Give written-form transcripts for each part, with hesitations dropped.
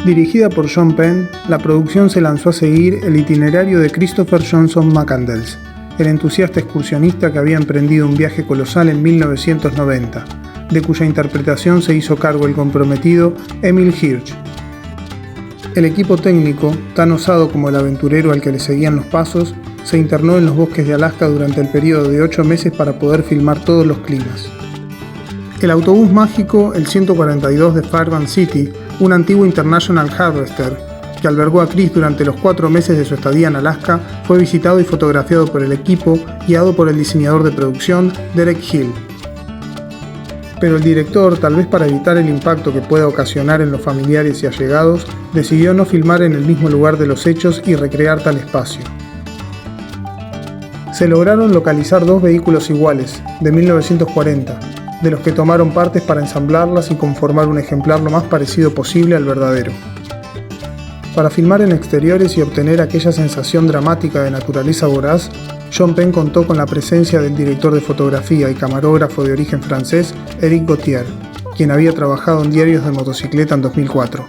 Dirigida por Sean Penn, la producción se lanzó a seguir el itinerario de Christopher Johnson McCandless, el entusiasta excursionista que había emprendido un viaje colosal en 1990, de cuya interpretación se hizo cargo el comprometido Emil Hirsch. El equipo técnico, tan osado como el aventurero al que le seguían los pasos, se internó en los bosques de Alaska durante el periodo de 8 meses para poder filmar todos los climas. El autobús mágico, el 142 de Fairbanks City, un antiguo International Harvester, que albergó a Chris durante los 4 meses de su estadía en Alaska, fue visitado y fotografiado por el equipo, guiado por el diseñador de producción, Derek Hill. Pero el director, tal vez para evitar el impacto que pueda ocasionar en los familiares y allegados, decidió no filmar en el mismo lugar de los hechos y recrear tal espacio. Se lograron localizar 2 vehículos iguales, de 1940, de los que tomaron partes para ensamblarlas y conformar un ejemplar lo más parecido posible al verdadero. Para filmar en exteriores y obtener aquella sensación dramática de naturaleza voraz, Sean Penn contó con la presencia del director de fotografía y camarógrafo de origen francés, Eric Gauthier, quien había trabajado en diarios de motocicleta en 2004.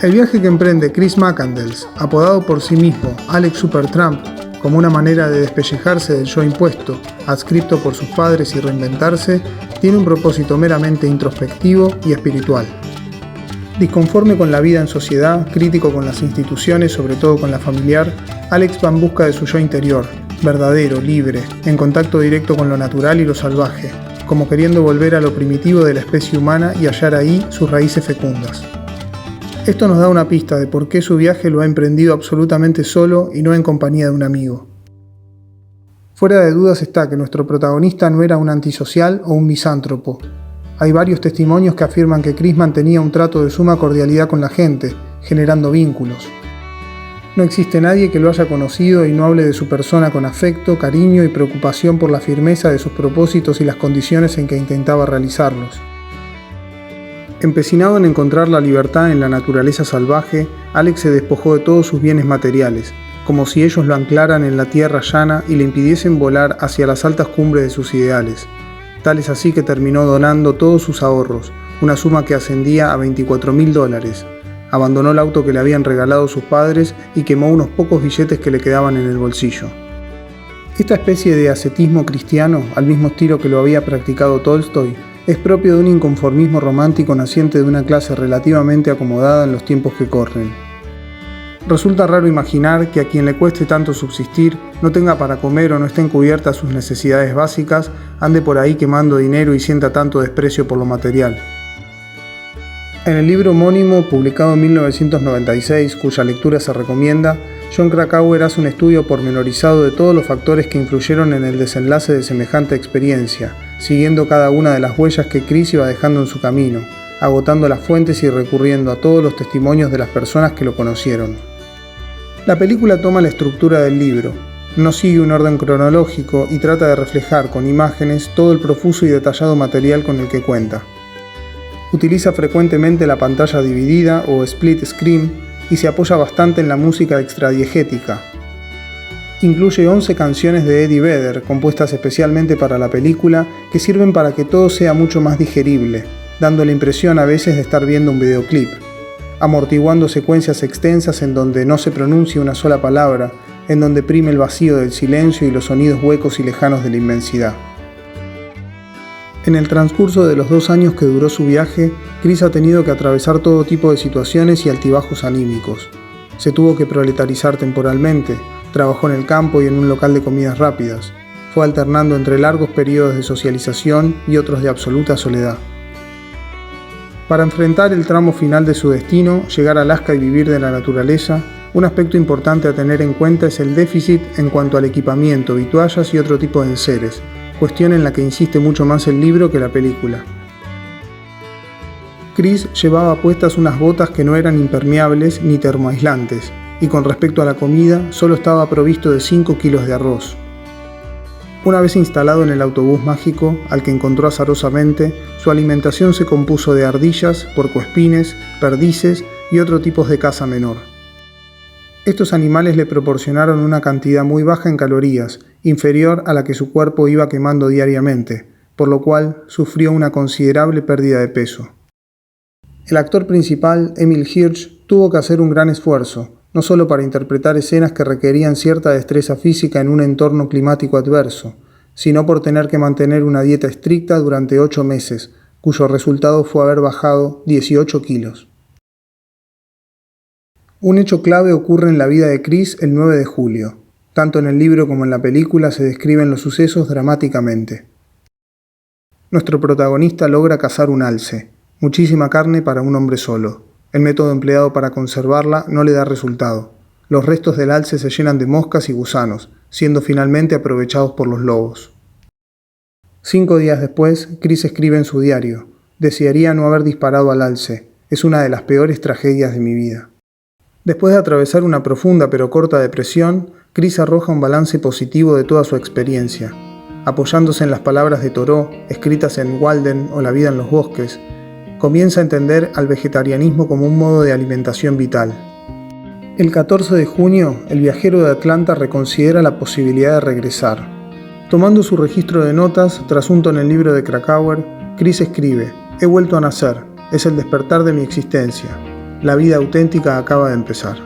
El viaje que emprende Chris McCandless, apodado por sí mismo Alex Supertramp, como una manera de despellejarse del yo impuesto, adscripto por sus padres y reinventarse, tiene un propósito meramente introspectivo y espiritual. Disconforme con la vida en sociedad, crítico con las instituciones, sobre todo con la familiar, Alex va en busca de su yo interior, verdadero, libre, en contacto directo con lo natural y lo salvaje, como queriendo volver a lo primitivo de la especie humana y hallar ahí sus raíces fecundas. Esto nos da una pista de por qué su viaje lo ha emprendido absolutamente solo y no en compañía de un amigo. Fuera de dudas está que nuestro protagonista no era un antisocial o un misántropo. Hay varios testimonios que afirman que Chris mantenía un trato de suma cordialidad con la gente, generando vínculos. No existe nadie que lo haya conocido y no hable de su persona con afecto, cariño y preocupación por la firmeza de sus propósitos y las condiciones en que intentaba realizarlos. Empecinado en encontrar la libertad en la naturaleza salvaje, Alex se despojó de todos sus bienes materiales, como si ellos lo anclaran en la tierra llana y le impidiesen volar hacia las altas cumbres de sus ideales. Tal es así que terminó donando todos sus ahorros, una suma que ascendía a $24,000. Abandonó el auto que le habían regalado sus padres y quemó unos pocos billetes que le quedaban en el bolsillo. Esta especie de ascetismo cristiano, al mismo estilo que lo había practicado Tolstoy, es propio de un inconformismo romántico naciente de una clase relativamente acomodada en los tiempos que corren. Resulta raro imaginar que a quien le cueste tanto subsistir, no tenga para comer o no estén cubiertas sus necesidades básicas, ande por ahí quemando dinero y sienta tanto desprecio por lo material. En el libro homónimo, publicado en 1996, cuya lectura se recomienda, Jon Krakauer hace un estudio pormenorizado de todos los factores que influyeron en el desenlace de semejante experiencia, siguiendo cada una de las huellas que Chris iba dejando en su camino, agotando las fuentes y recurriendo a todos los testimonios de las personas que lo conocieron. La película toma la estructura del libro, no sigue un orden cronológico y trata de reflejar con imágenes todo el profuso y detallado material con el que cuenta. Utiliza frecuentemente la pantalla dividida o split screen y se apoya bastante en la música extradiegética. Incluye 11 canciones de Eddie Vedder, compuestas especialmente para la película, que sirven para que todo sea mucho más digerible, dando la impresión a veces de estar viendo un videoclip, amortiguando secuencias extensas en donde no se pronuncia una sola palabra, en donde prime el vacío del silencio y los sonidos huecos y lejanos de la inmensidad. En el transcurso de los 2 años que duró su viaje, Chris ha tenido que atravesar todo tipo de situaciones y altibajos anímicos. Se tuvo que proletarizar temporalmente, trabajó en el campo y en un local de comidas rápidas. Fue alternando entre largos periodos de socialización y otros de absoluta soledad. Para enfrentar el tramo final de su destino, llegar a Alaska y vivir de la naturaleza, un aspecto importante a tener en cuenta es el déficit en cuanto al equipamiento, vituallas y otro tipo de enseres, cuestión en la que insiste mucho más el libro que la película. Chris llevaba puestas unas botas que no eran impermeables ni termoaislantes, y con respecto a la comida, solo estaba provisto de 5 kilos de arroz. Una vez instalado en el autobús mágico, al que encontró azarosamente, su alimentación se compuso de ardillas, puercoespines, perdices y otros tipos de caza menor. Estos animales le proporcionaron una cantidad muy baja en calorías, inferior a la que su cuerpo iba quemando diariamente, por lo cual sufrió una considerable pérdida de peso. El actor principal, Emil Hirsch, tuvo que hacer un gran esfuerzo, no solo para interpretar escenas que requerían cierta destreza física en un entorno climático adverso, sino por tener que mantener una dieta estricta durante 8 meses, cuyo resultado fue haber bajado 18 kilos. Un hecho clave ocurre en la vida de Chris el 9 de julio. Tanto en el libro como en la película se describen los sucesos dramáticamente. Nuestro protagonista logra cazar un alce, muchísima carne para un hombre solo. El método empleado para conservarla no le da resultado. Los restos del alce se llenan de moscas y gusanos, siendo finalmente aprovechados por los lobos. 5 días después, Chris escribe en su diario: «Desearía no haber disparado al alce. Es una de las peores tragedias de mi vida». Después de atravesar una profunda pero corta depresión, Chris arroja un balance positivo de toda su experiencia. Apoyándose en las palabras de Thoreau, escritas en Walden o La vida en los bosques, comienza a entender al vegetarianismo como un modo de alimentación vital. El 14 de junio, el viajero de Atlanta reconsidera la posibilidad de regresar. Tomando su registro de notas, trasunto en el libro de Krakauer, Chris escribe: «He vuelto a nacer, es el despertar de mi existencia. La vida auténtica acaba de empezar».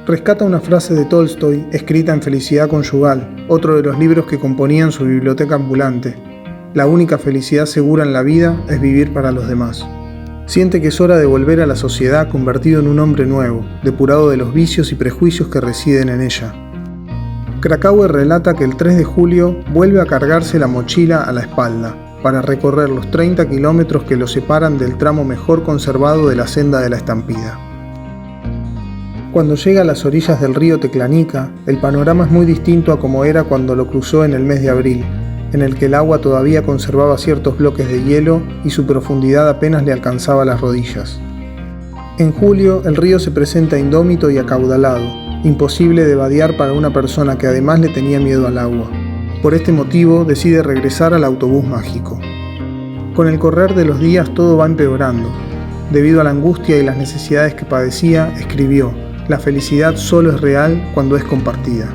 Rescata una frase de Tolstoy escrita en Felicidad conyugal, otro de los libros que componían su biblioteca ambulante: «La única felicidad segura en la vida es vivir para los demás». Siente que es hora de volver a la sociedad convertido en un hombre nuevo, depurado de los vicios y prejuicios que residen en ella. Krakauer relata que el 3 de julio vuelve a cargarse la mochila a la espalda, para recorrer los 30 kilómetros que lo separan del tramo mejor conservado de la senda de la estampida. Cuando llega a las orillas del río Teclanica, el panorama es muy distinto a como era cuando lo cruzó en el mes de abril, en el que el agua todavía conservaba ciertos bloques de hielo y su profundidad apenas le alcanzaba las rodillas. En julio, el río se presenta indómito y acaudalado, imposible de vadear para una persona que además le tenía miedo al agua. Por este motivo, decide regresar al autobús mágico. Con el correr de los días todo va empeorando. Debido a la angustia y las necesidades que padecía, escribió: «La felicidad solo es real cuando es compartida».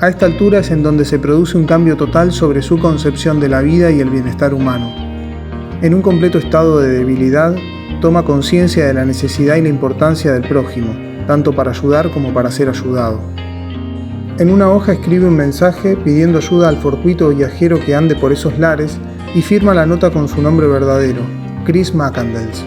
A esta altura es en donde se produce un cambio total sobre su concepción de la vida y el bienestar humano. En un completo estado de debilidad, toma conciencia de la necesidad y la importancia del prójimo, tanto para ayudar como para ser ayudado. En una hoja escribe un mensaje pidiendo ayuda al fortuito viajero que ande por esos lares y firma la nota con su nombre verdadero, Chris McCandless.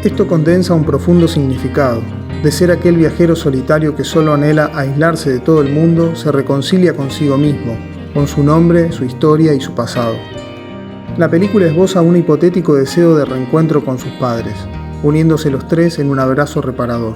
Esto condensa un profundo significado. De ser aquel viajero solitario que solo anhela aislarse de todo el mundo, se reconcilia consigo mismo, con su nombre, su historia y su pasado. La película esboza un hipotético deseo de reencuentro con sus padres, uniéndose los tres en un abrazo reparador.